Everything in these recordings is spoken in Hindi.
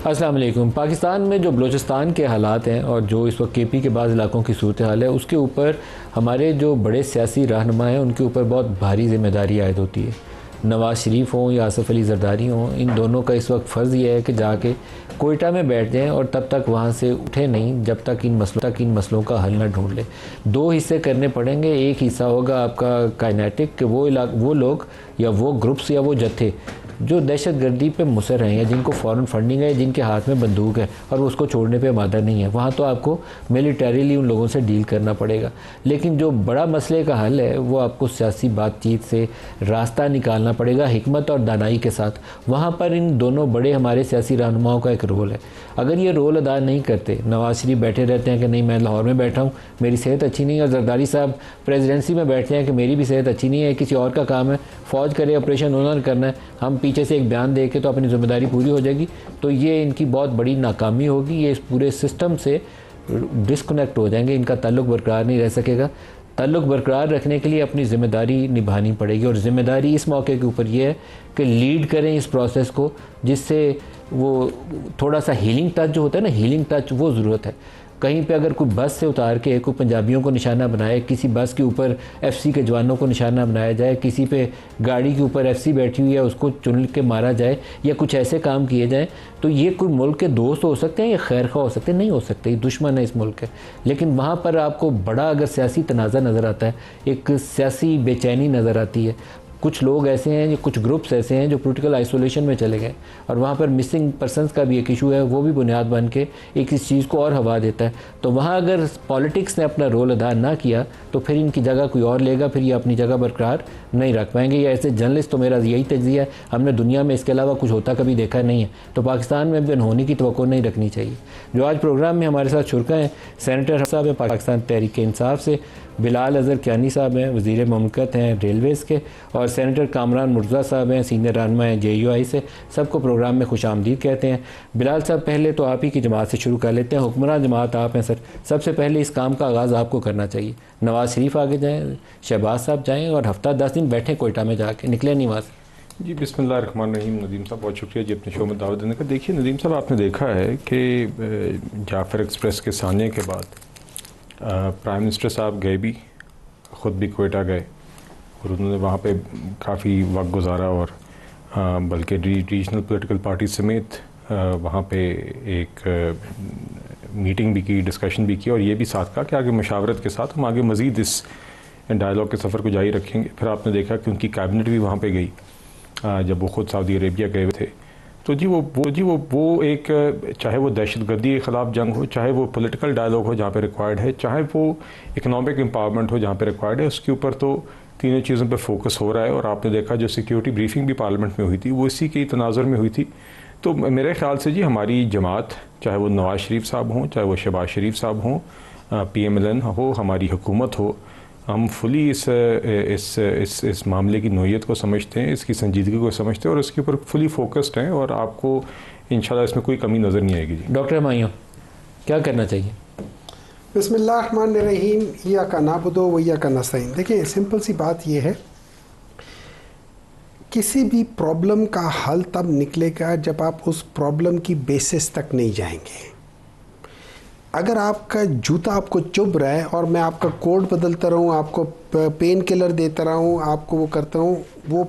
अस्सलाम वालेकुम। पाकिस्तान में जो बलूचिस्तान के हालात हैं और जो इस वक्त केपी के बाद इलाकों की सूरत हाल है, उसके ऊपर हमारे जो बड़े सियासी रहनुमा हैं उनके ऊपर बहुत भारी जिम्मेदारी आयद होती है। नवाज़ शरीफ हों या आसिफ अली जरदारी हों, इन दोनों का इस वक्त फ़र्ज़ ये है कि जाके कोयटा में बैठ जाएं और तब तक वहाँ से उठे नहीं जब तक इन मसलों का हल न ढूंढ लें। दो हिस्से करने पड़ेंगे। एक हिस्सा होगा आपका काइनेटिक कि वो लोग या वो ग्रुप्स या वो जत्थे जो दहशत गर्दी पे मुसर हैं या जिनको फ़ॉरेन फंडिंग है, जिनके हाथ में बंदूक है और उसको छोड़ने पे आमादा नहीं है, वहाँ तो आपको मिलिटरीली उन लोगों से डील करना पड़ेगा। लेकिन जो बड़ा मसले का हल है वो आपको सियासी बातचीत से रास्ता निकालना पड़ेगा, हिकमत और दानाई के साथ। वहाँ पर इन दोनों बड़े हमारे सियासी रहनुमाओं का एक रोल है। अगर ये रोल अदा नहीं करते, नवाज़ शरीफ बैठे रहते हैं कि नहीं मैं लाहौर में बैठा हूँ, मेरी सेहत अच्छी नहीं है, और जरदारी साहब प्रेसिडेंसी में बैठते हैं कि मेरी भी सेहत अच्छी नहीं है, किसी और का काम है, फ़ौज करे, ऑपरेशन उन्होंने करना है, हम पीछे से एक बयान दे के तो अपनी ज़िम्मेदारी पूरी हो जाएगी, तो ये इनकी बहुत बड़ी नाकामी होगी। ये इस पूरे सिस्टम से डिस्कनेक्ट हो जाएंगे, इनका ताल्लुक़ बरकरार नहीं रह सकेगा। ताल्लुक़ बरकरार रखने के लिए अपनी ज़िम्मेदारी निभानी पड़ेगी, और ज़िम्मेदारी इस मौके के ऊपर ये है कि लीड करें इस प्रोसेस को, जिससे वो थोड़ा सा हीलिंग टच जो होता है ना, हीलिंग टच वो ज़रूरत है। कहीं पे अगर कोई बस से उतार के कोई पंजाबियों को निशाना बनाए, किसी बस के ऊपर एफसी के जवानों को निशाना बनाया जाए, किसी पे गाड़ी के ऊपर एफसी बैठी हुई है उसको चुन के मारा जाए, या कुछ ऐसे काम किए जाएं, तो ये कोई मुल्क के दोस्त हो सकते हैं या खैरखा हो सकते हैं, नहीं हो सकते, ये दुश्मन है इस मुल्क के। लेकिन वहाँ पर आपको बड़ा अगर सियासी तनाज़ा नज़र आता है, एक सियासी बेचैनी नज़र आती है। कुछ लोग ऐसे हैं, जो कुछ ग्रुप्स ऐसे हैं जो पॉलिटिकल आइसोलेशन में चले गए, और वहाँ पर मिसिंग पर्सनस का भी एक इशू है, वो भी बुनियाद बन के एक इस चीज़ को और हवा देता है। तो वहाँ अगर पॉलिटिक्स ने अपना रोल अदा ना किया तो फिर इनकी जगह कोई और लेगा, फिर ये अपनी जगह बरकरार नहीं रख पाएंगे। या ऐसे जर्नलिस्ट, तो मेरा यही तज्जिया है, हमने दुनिया में इसके अलावा कुछ होता कभी देखा नहीं है, तो पाकिस्तान में भी अनहोनी की तवक्को नहीं रखनी चाहिए। जो आज प्रोग्राम में हमारे साथ शुरका हैं, सेनेटर साहब हैं पाकिस्तान तहरीक इंसाफ से, बिलाल अज़हर कियानी साहब हैं वज़ीर मुमलिकत हैं रेलवेज़ के, और सेनेटर कामरान मुर्तज़ा साहब हैं सीनियर रहनुमा हैं JUI से। सबको प्रोग्राम में खुशामदीद कहते हैं। बिलाल साहब, पहले तो आप ही की जमात से शुरू कर लेते हैं, हुक्मरान जमात आप हैं सर, सबसे पहले इस काम का आगाज़ आपको करना चाहिए। नवाज़ शरीफ आगे जाएँ, शहबाज साहब जाएँ, और हफ्ता 10 दिन बैठें कोयटा में जाके, निकले नहीं वहाँ से। जी बिस्मिल्लाहिर्रहमानिर्रहीम। नदीम साहब बहुत शुक्रिया जी अपने शो में दावत देने का। देखिए नदीम साहब, आपने देखा है कि जाफ़र एक्सप्रेस के साने के बाद प्राइम मिनिस्टर साहब गए भी, ख़ुद भी कोयटा गए, और उन्होंने वहाँ पे काफ़ी वक्त गुजारा, और बल्कि रीजनल पॉलिटिकल पार्टी समेत वहाँ पे एक मीटिंग भी की, डिस्कशन भी की, और ये भी साथ कहा कि आगे मशावरत के साथ हम आगे मज़ीद इस डायलॉग के सफ़र को जारी रखेंगे। फिर आपने देखा कि उनकी कैबिनेट भी वहाँ पे गई जब वो ख़ुद सऊदी अरेबिया गए हुए थे। तो वो एक, चाहे वो दहशतगर्दी के ख़िलाफ़ जंग हो, चाहे वो पॉलिटिकल डायलॉग हो जहाँ पे रिक्वायर्ड है, चाहे वो इकनॉमिक एम्पावरमेंट हो जहाँ पे रिक्वायर्ड है, उसके ऊपर तो तीनों चीज़ों पे फोकस हो रहा है। और आपने देखा जो सिक्योरिटी ब्रीफिंग भी पार्लियामेंट में हुई थी वो इसी के तनाजुर में हुई थी। तो मेरे ख़्याल से जी हमारी जमात, चाहे वो नवाज़ शरीफ साहब हों, चाहे वो शहबाज शरीफ साहब हों, PMLN हो, हमारी हुकूमत हो, हम फुली इस मामले की नोयत को समझते हैं, इसकी संजीदगी को समझते हैं, और इसके ऊपर फुली फोकस्ड हैं, और आपको इंशाल्लाह इसमें कोई कमी नज़र नहीं आएगी जी। डॉक्टर मायूं, क्या करना चाहिए? बिस्मिल्लाहिर्रहमानिर्रहीम, इय्याका नअबुदु व इय्याका नस्तईन। देखिए सिंपल सी बात यह है, किसी भी प्रॉब्लम का हल तब निकलेगा जब आप उस प्रॉब्लम की बेसिस तक नहीं जाएंगे। अगर आपका जूता आपको चुभ रहा है और मैं आपका कोड बदलता रहूँ, आपको पेन किलर देता रहूँ, आपको वो करता हूँ, वो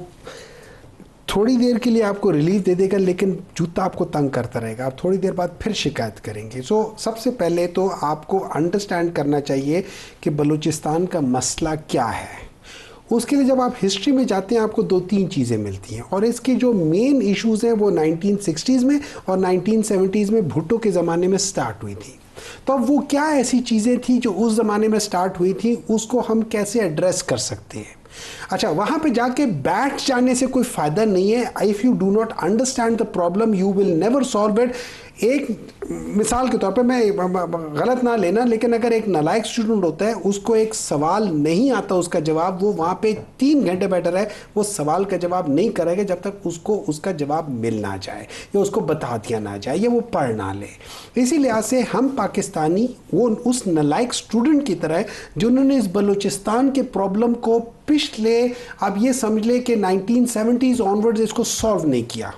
थोड़ी देर के लिए आपको रिलीफ दे देगा, लेकिन जूता आपको तंग करता रहेगा, आप थोड़ी देर बाद फिर शिकायत करेंगे। सबसे पहले तो आपको अंडरस्टैंड करना चाहिए कि बलूचिस्तान का मसला क्या है। उसके लिए जब आप हिस्ट्री में जाते हैं आपको 2-3 चीज़ें मिलती हैं, और इसके जो मेन इश्यूज़ हैं वो 1960s में और 1970s में भुट्टो के ज़माने में स्टार्ट हुई थी। तो अब वो क्या ऐसी चीज़ें थी जो उस ज़माने में स्टार्ट हुई थी, उसको हम कैसे एड्रेस कर सकते हैं। अच्छा, वहाँ पे जाके बैठ जाने से कोई फ़ायदा नहीं है। If you do not understand the problem you will never solve it. एक मिसाल के तौर पे, मैं गलत ना लेना, लेकिन अगर एक नालायक स्टूडेंट होता है, उसको एक सवाल नहीं आता उसका जवाब, वो वहाँ पे 3 घंटे बैठा रहे, वो सवाल का जवाब नहीं करेगा जब तक उसको उसका जवाब मिल ना जाए या उसको बता दिया ना जाए या वो पढ़ ना ले। इसी लिहाज से हम पाकिस्तानी वो उस नालायक स्टूडेंट की तरह जिन्होंने इस बलूचिस्तान के प्रॉब्लम को पिछले, अब ये समझ ले कि 1970s ऑनवर्ड्स इसको सॉल्व नहीं किया।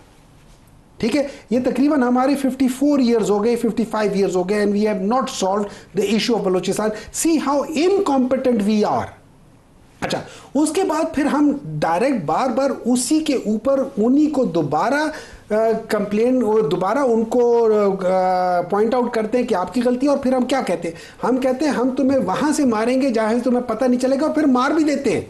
ठीक है, ये तकरीबन हमारे 54 ईयर्स हो गए, 55 ईयर्स हो गए, and we have not solve the issue of Balochistan. See how incompetent we are. अच्छा, उसके बाद फिर हम डायरेक्ट बार बार उसी के ऊपर उन्हीं को दोबारा कंप्लेन और दोबारा उनको पॉइंट आउट करते हैं कि आपकी गलती है। और फिर हम क्या कहते हैं? हम कहते हैं हम तुम्हें वहां से मारेंगे जहां से तुम्हें पता नहीं चलेगा, और फिर मार भी देते हैं।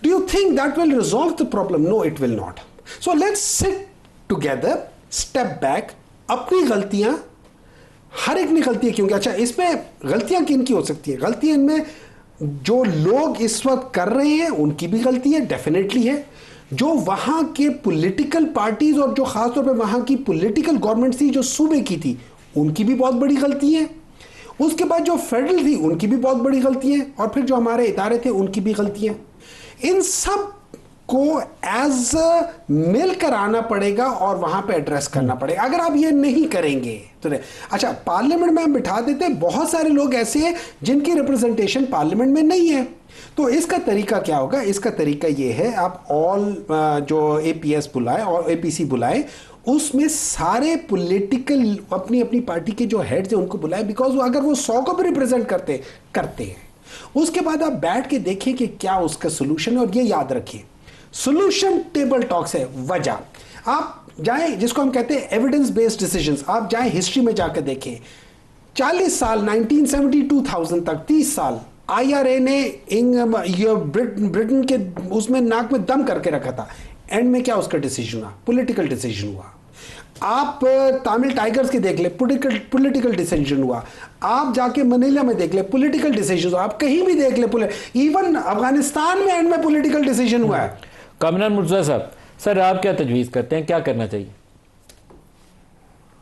Do you think that will resolve the problem? No, it will not. So let's sit together, step back, अपनी गलतियां, हर एक ने गलतियां क्योंकि, अच्छा इसमें गलतियां किन की हो सकती है? गलतियां इनमें जो लोग इस वक्त कर रहे हैं उनकी भी गलती है, डेफिनेटली है। जो वहां के पॉलिटिकल पार्टीज और जो खासतौर पे वहां की पॉलिटिकल गवर्नमेंट थी जो सूबे की थी, उनकी भी बहुत बड़ी गलती है। उसके बाद जो फेडरल थी उनकी भी बहुत बड़ी गलती है, और फिर जो हमारे इदारे थे उनकी भी गलती है। इन सब को एज मिलकर आना पड़ेगा और वहां पे एड्रेस करना पड़ेगा। अगर आप ये नहीं करेंगे तो अच्छा, पार्लियामेंट में हम बिठा देते हैं, बहुत सारे लोग ऐसे हैं जिनकी रिप्रेजेंटेशन पार्लियामेंट में नहीं है। तो इसका तरीका क्या होगा? इसका तरीका ये है, आप ऑल जो एपीएस बुलाए और एपीसी बुलाए, उसमें सारे पॉलिटिकल अपनी अपनी पार्टी के जो हेड्स हैं उनको बुलाए, बिकॉज अगर वो 100 को भी रिप्रेजेंट करते हैं, उसके बाद आप बैठ के देखिए कि क्या उसका सोल्यूशन है। और ये याद रखिए, सोल्यूशन टेबल टॉक्स है। वजह आप जाएं, जिसको हम कहते हैं एविडेंस बेस्ड डिसीजंस, आप जाएं हिस्ट्री में जाकर देखें। 40 साल 1970 2000 तक 30 साल आईआरए ने ब्रिटेन के उसमें नाक में दम करके रखा था। एंड में क्या उसका डिसीजन हुआ? पॉलिटिकल डिसीजन हुआ। आप तमिल टाइगर्स के देख ले, पॉलिटिकल डिसीजन हुआ। आप जाके मनीला में देख ले, पॉलिटिकल डिसीजन हुआ। आप कहीं भी देख ले, इवन अफगानिस्तान में एंड में पॉलिटिकल डिसीजन हुआ है। कामरान मुर्तज़ा साहब, सर आप क्या तजवीज़ करते हैं, क्या करना चाहिए?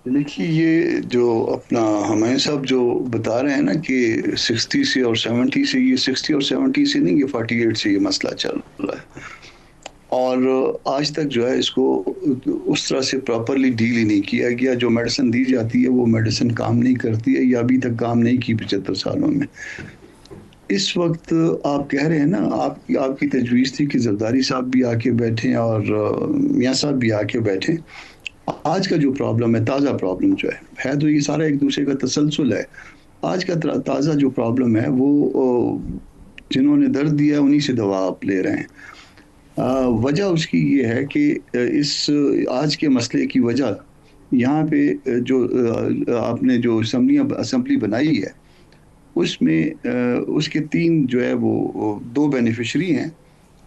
देखिए, ये जो अपना हुमायूं साहब जो बता रहे हैं ना कि 60 से और 70 से, ये 60 और 70 से नहीं, ये 48 से ये मसला चल रहा है। और आज तक जो है इसको उस तरह से प्रॉपरली डील ही नहीं किया गया। जो मेडिसिन दी जाती है वो मेडिसिन काम नहीं करती है, या अभी तक काम नहीं की 75 सालों में। इस वक्त आप कह रहे हैं ना, आपकी तजवीज़ थी कि जरदारी साहब भी आके बैठे और मियाँ साहब भी आके बैठे। आज का जो प्रॉब्लम है, ताज़ा प्रॉब्लम जो है तो ये सारा एक दूसरे का तसलसल है। आज का ताज़ा जो प्रॉब्लम है वो जिन्होंने दर्द दिया उन्हीं से दवा आप ले रहे हैं। वजह उसकी ये है कि इस आज के मसले की वजह यहाँ पे जो आपने जो असम्बली बनाई है उसमें उसके 3 जो है वो 2 बेनिफिशरी हैं,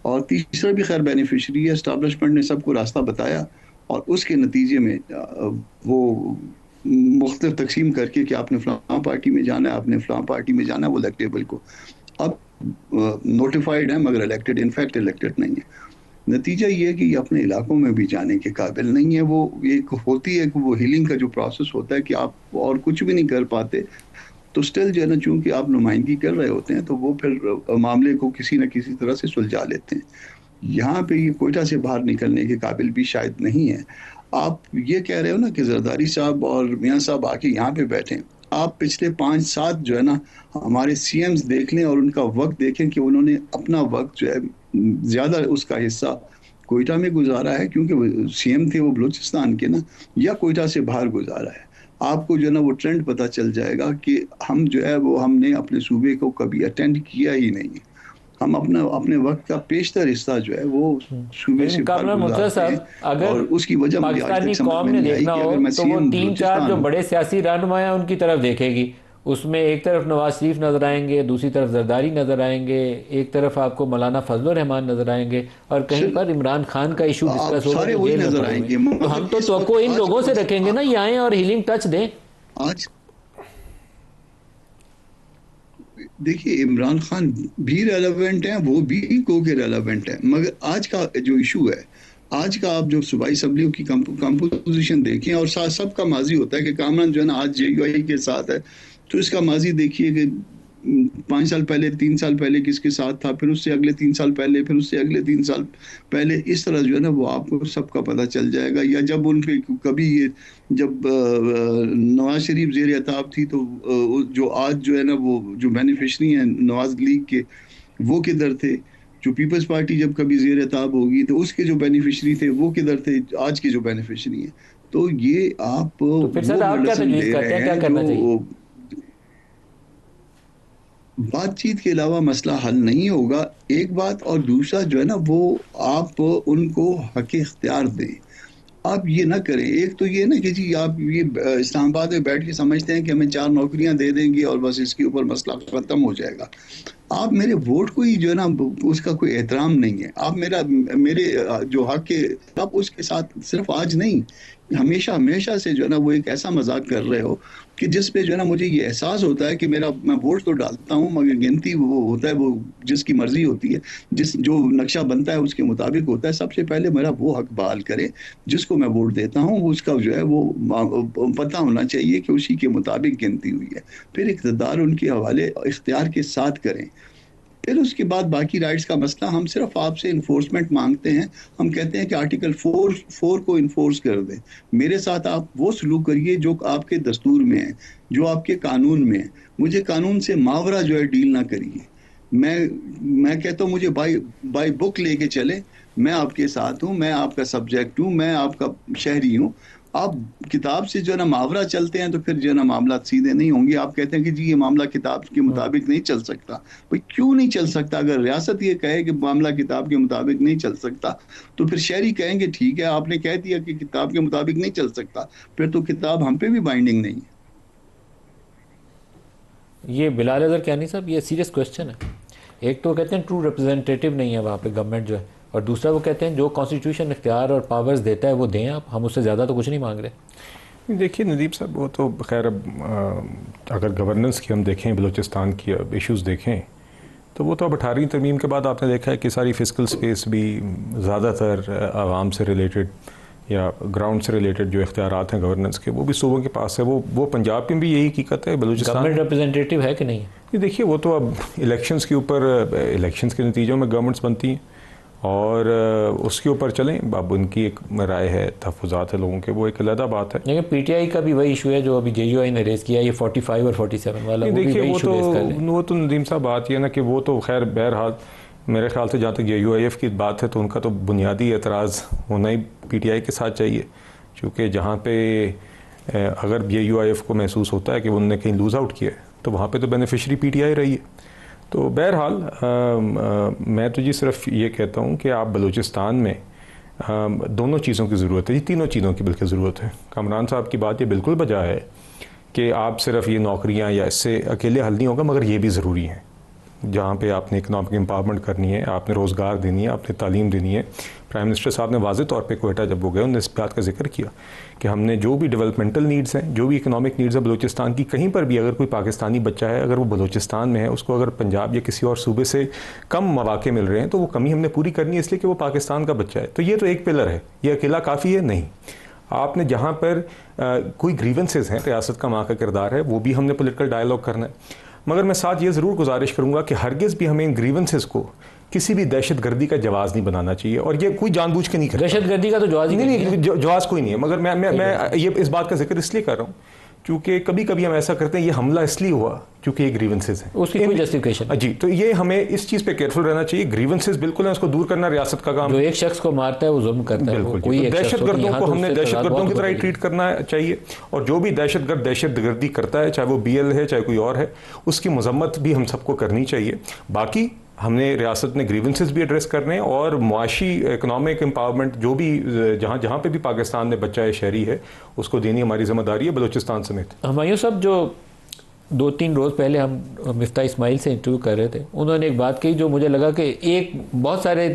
और तीसरा भी खैर बेनिफिशरी है। एस्टैब्लिशमेंट ने सबको रास्ता बताया और उसके नतीजे में वो मुख्तलिफ तकसीम करके कि आपने फलां पार्टी में जाना है, आपने फलां पार्टी में जाना है, वो इलेक्टेबल को अब नोटिफाइड है मगर इलेक्टेड, इनफैक्ट इलेक्टेड नहीं है। नतीजा ये है कि ये अपने इलाकों में भी जाने के काबिल नहीं है। वो एक होती है कि वो हीलिंग का जो प्रोसेस होता है कि आप और कुछ भी नहीं कर पाते, तो स्टिल जो है ना, चूंकि आप नुमाइंदगी कर रहे होते हैं तो वो फिर मामले को किसी न किसी तरह से सुलझा लेते हैं। यहाँ पे ये कोयटा से बाहर निकलने के काबिल भी शायद नहीं है। आप ये कह रहे हो ना कि जरदारी साहब और मियाँ साहब आके यहाँ पे बैठे। आप पिछले 5-7 जो है ना हमारे सीएम्स देख लें और उनका वक्त देखें कि उन्होंने अपना वक्त जो है ज़्यादा उसका हिस्सा कोयटा में गुजारा है, क्योंकि सीएम थे वो बलूचिस्तान के ना, या कोयटा से बाहर गुजारा है। आपको जो है ना वो ट्रेंड पता चल जाएगा कि हम जो है वो हमने अपने सूबे को कभी अटेंड किया ही नहीं है। हम अपने वक्त का पेशतर हिस्सा जो है वो सूबे से बाहर गुजारते हैं, अगर और उसकी वजह पाकिस्तानी कौम ने देखना हो तो वो 3-4 जो बड़े सियासी रहनुमा हैं उनकी तरफ देखेगी। उसमें एक तरफ नवाज शरीफ नजर आएंगे, दूसरी तरफ जरदारी नजर आएंगे, एक तरफ आपको मौलाना फजलुर रहमान नजर आएंगे, और कहीं पर इमरान खान का इशू डिस्कस होगा तो जेल नजर आएंगे। तो हम तो इन लोगों से रखेंगे ना, ये आए और हीलिंग टच दें। आज देखिए, इमरान खान भी रेलेवेंट हैं, वो भी को के रेलेवेंट हैं, मगर आज का जो इशू है, आज का आप जो सूबाई असम्बलियों की कंपोजिशन देखें और साथ सबका माजी होता है कि कामरान जो है ना आज जेयूआई के साथ है, तो इसका माजी देखिए कि 5 साल पहले 3 साल पहले किसके साथ था, फिर उससे अगले 3 साल पहले, फिर उससे अगले 3 साल पहले, इस तरह जो है ना वो आपको सबका पता चल जाएगा। या जब उन पे कभी ये जब नवाज शरीफ ज़ेर अताब थी तो जो आज जो है ना वो जो बेनिफिशरी हैं नवाज लीग के, वो किधर थे। जो पीपल्स पार्टी जब कभी ज़ेर ताब होगी तो उसके जो बेनिफिशरी थे वो किधर थे, आज के जो बेनिफिशरी हैं। तो ये आप तो फिर सर वो आप क्या मेडिसिन तजवीज़ दे करते रहे हैं, क्या हैं करना चाहिए? जो बातचीत के अलावा मसला हल नहीं होगा, एक बात। और दूसरा जो है ना, वो आप उनको हक इख्तियार दें। आप ये ना करें, एक तो ये ना कि जी आप ये इस्लामाबाद में बैठ के समझते हैं कि हमें 4 नौकरियां दे देंगे और बस इसके ऊपर मसला ख़त्म हो जाएगा। आप मेरे वोट को ही जो है ना, उसका कोई एहतराम नहीं है। आप मेरे जो हक है, आप उसके साथ सिर्फ आज नहीं, हमेशा हमेशा से जो है ना वो एक ऐसा मजाक कर रहे हो कि जिस पे जो है ना मुझे ये एहसास होता है कि मैं वोट तो डालता हूँ मगर गिनती वो होता है, वो जिसकी मर्जी होती है, जो नक्शा बनता है उसके मुताबिक होता है। सबसे पहले मेरा वो हक बहाल करें, जिसको मैं वोट देता हूँ उसका जो है वो पता होना चाहिए कि उसी के मुताबिक गिनती हुई है। फिर इक़्तिदार उनके हवाले इख्तियार के साथ करें। फिर उसके बाद बाकी राइट्स का मसला, हम सिर्फ आपसे इन्फोर्समेंट मांगते हैं। हम कहते हैं कि आर्टिकल 4 को इन्फोर्स कर दें। मेरे साथ आप वो सलूक करिए जो आपके दस्तूर में है, जो आपके कानून में है। मुझे कानून से मावरा जो है डील ना करिए। मैं कहता हूँ मुझे बाई बुक लेके चले, मैं आपके साथ हूँ, मैं आपका सब्जेक्ट हूँ, मैं आपका शहरी हूँ। आप किताब से जो है ना मावरा चलते हैं तो फिर जो है ना मामला सीधे नहीं होंगे। आप कहते हैं कि जी ये मामला किताब के मुताबिक नहीं चल सकता। भाई क्यों नहीं चल सकता? अगर रियासत ये कहे कि मामला किताब के मुताबिक नहीं चल सकता तो फिर शहरी कहेंगे ठीक है आपने कह दिया कि किताब के मुताबिक नहीं चल सकता, फिर तो किताब हम पे भी बाइंडिंग नहीं है। ये बिलाल अज़हर कहनी साहब, ये सीरियस क्वेश्चन है। एक तो कहते हैं ट्रू रिप्रेजेंटेटिव नहीं है वहाँ पे गवर्नमेंट जो है, और दूसरा वो कहते हैं जो कॉन्स्टिट्यूशन इख्तियार और पावर्स देता है वो दें आप, हम उससे ज़्यादा तो कुछ नहीं मांग रहे। देखिए नदीम साहब, वो तो खैर अब अगर गवर्नेंस की हम देखें, बलूचिस्तान की अब इश्यूज़ देखें तो वो तो अब 18वीं तरमीम के बाद आपने देखा है कि सारी फिजिकल स्पेस भी ज़्यादातर आवाम से रिलेटेड या ग्राउंड से रिलेटेड जो इख्तियारात हैं गवर्नेंस के, वो भी सूबों के पास है। वो पंजाब में भी यही हकीकत है, बलूचिस्तान गवर्नमेंट रिप्रेजेंटेटिव है कि नहीं? ये देखिए वो तो अब इलेक्शंस के ऊपर, इलेक्शंस के नतीजों में गवर्नमेंट्स बनती हैं और उसके ऊपर चलें। अब उनकी एक राय है, तहफ़्फ़ुज़ात है लोगों के, वो एक अलग बात है। लेकिन पीटीआई का भी वही इशू है जो अभी JUI ने रेज़ किया, ये 45 और 47 वाला। देखिए वो तो नदीम साहब बात ये ना कि वो तो खैर बहरहाल मेरे ख्याल से जहाँ तक UIF की बात है तो उनका तो बुनियादी एतराज़ होना ही PTI के साथ चाहिए, क्योंकि जहाँ पे अगर UIF को महसूस होता है कि उन्होंने कहीं लूज़ आउट किया है तो वहाँ पे तो बेनिफिशरी PTI रही है। तो बहरहाल मैं तो जी सिर्फ ये कहता हूँ कि आप बलूचिस्तान में दोनों चीज़ों की ज़रूरत है, जी तीनों चीज़ों की बल्कि ज़रूरत है। कामरान साहब की बात ये बिल्कुल बजा है कि आप सिर्फ ये नौकरियाँ या इससे अकेले हल नहीं होगा, मगर ये भी ज़रूरी है। जहाँ पे आपने इकनॉमिक एम्पावरमेंट करनी है, आपने रोज़गार देनी है, आपने तालीम देनी है। प्राइम मिनिस्टर साहब ने वाज़े तौर पे कोयटा जब वो गए उन्होंने इस बात का जिक्र किया कि हमने जो भी डेवलपमेंटल नीड्स हैं, जो भी इकनॉमिक नीड्स है बलूचिस्तान की, कहीं पर भी अगर कोई पाकिस्तानी बच्चा है, अगर वो बलूचिस्तान में है, उसको अगर पंजाब या किसी और सूबे से कम मौके मिल रहे हैं तो वो कमी हमने पूरी करनी है, इसलिए कि वो पाकिस्तान का बच्चा है। तो ये तो एक पिलर है, ये अकेला काफ़ी है नहीं। आपने जहाँ पर कोई ग्रीवेंसेस हैं, रियासत का वहाँ का किरदार है, वो भी हमने पॉलिटिकल डायलॉग करना है। मगर मैं साथ ये ज़रूर गुजारिश करूँगा कि हरगिज़ भी हमें इन ग्रीवेंसेस को किसी भी दहशतगर्दी का जवाज़ नहीं बनाना चाहिए, और ये कोई जानबूझ के नहीं करता। दहशतगर्दी का तो जवाज़ ही नहीं, जवाज़ कोई नहीं है। मगर मैं ये इस बात का जिक्र इसलिए कर रहा हूँ क्योंकि कभी कभी हम ऐसा करते हैं, ये हमला इसलिए हुआ क्योंकि ये ग्रीवेंसेस हैं, उसकी कोई जस्टिफिकेशन जी। तो ये हमें इस चीज़ पे केयरफुल रहना चाहिए। ग्रीवेंसेस बिल्कुल है, उसको दूर करना रियासत का काम। जो एक शख्स को मारता है वो जुल्म करता है, बिल्कुल। कोई दहशतगर्दों को हमने दहशतगर्दों की तरह ही ट्रीट करना चाहिए, और जो भी दहशतगर्द दहशतगर्दी करता है, चाहे वो BL है चाहे कोई और है, उसकी मजम्मत भी हम सबको करनी चाहिए। बाकी हमने रियासत ने ग्रीवेंसेस भी एड्रेस करने, और मुआशी इकनॉमिक एम्पावरमेंट जो भी जहाँ जहाँ पे भी पाकिस्तान में बच्चा है, शहरी है, उसको देनी हमारी जिम्मेदारी है, बलूचिस्तान समेत। हुमायूं साहब जो 2-3 रोज़ पहले हम मिफ्ता इस्माइल से इंटरव्यू कर रहे थे, उन्होंने एक बात कही जो मुझे लगा कि एक बहुत सारे